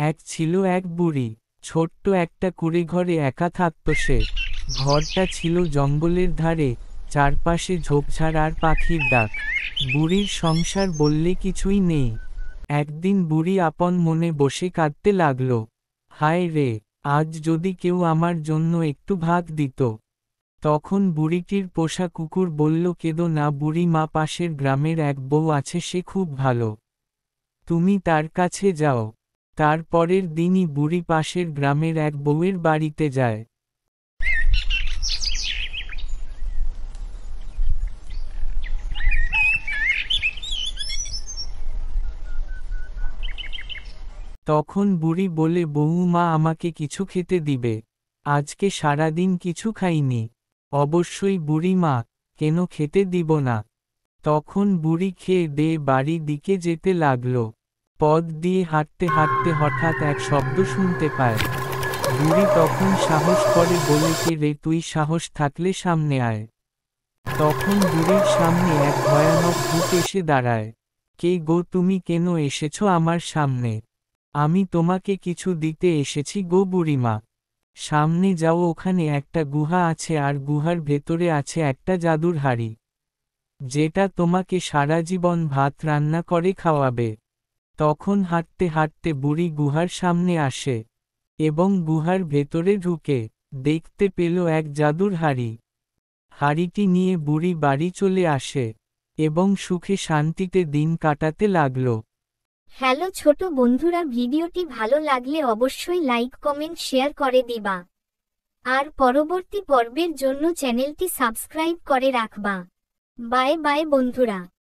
এক ছিল এক বুড়ি, ছোট্ট একটা কুঁড়ে ঘরে একা থাকত সে। ঘরটা ছিল জঙ্গলের ধারে, চারপাশে ঝোপঝাড় আর পাখির ডাক। বুড়ির সংসার বললে কিছুই নেই। একদিন বুড়ি আপন মনে বসে কাঁদতে লাগল। হায় রে, আজ যদি কেউ আমার জন্য একটু ভাত দিত। তখন বুড়িটির পোষা কুকুর বলল, কেঁদো না বুড়ি মা, পাশের গ্রামের এক বউ আছে, সে খুব ভালো, তুমি তার কাছে যাও। তার পরের দিনই বুড়ি পাশের গ্রামের এক বউয়ের বাড়িতে যায়। তখন বুড়ি বলে, বউমা আমাকে কিছু খেতে দিবে, আজকে সারাদিন কিছু খাইনি। অবশ্যই বুড়ি মা, কেন খেতে দিব না। তখন বুড়ি খেয়ে দেয়ে বাড়ি দিকে যেতে লাগলো। পথ দিয়ে হাঁটতে হাঁটতে হঠাৎ এক শব্দ শুনতে পায়। বুড়ি তখন সাহস করে বলে, কে রে তুই, সাহস থাকলে সামনে আয়। তখন বুড়ির সামনে এক ভয়ানক ভূত এসে দাঁড়ায়। কে গো তুমি, কেন এসেছো আমার সামনে? আমি তোমাকে কিছু দিতে এসেছি গো বুড়িমা। সামনে যাও, ওখানে একটা গুহা আছে আর গুহার ভেতরে আছে একটা জাদুর হাঁড়ি, যেটা তোমাকে সারা জীবন ভাত রান্না করে খাওয়াবে। তখন হাঁটতে হাঁটতে বুড়ি গুহার সামনে আসে এবং গুহার ভেতরে ঢুকে দেখতে পেল এক জাদুর হাঁড়ি। হাঁড়িটি নিয়ে বুড়ি বাড়ি চলে আসে এবং সুখে শান্তিতে দিন কাটাতে লাগল। হ্যালো ছোট বন্ধুরা, ভিডিওটি ভালো লাগলে অবশ্যই লাইক কমেন্ট শেয়ার করে দিবা আর পরবর্তী পর্বের জন্য চ্যানেলটি সাবস্ক্রাইব করে রাখবা। বাই বাই বন্ধুরা।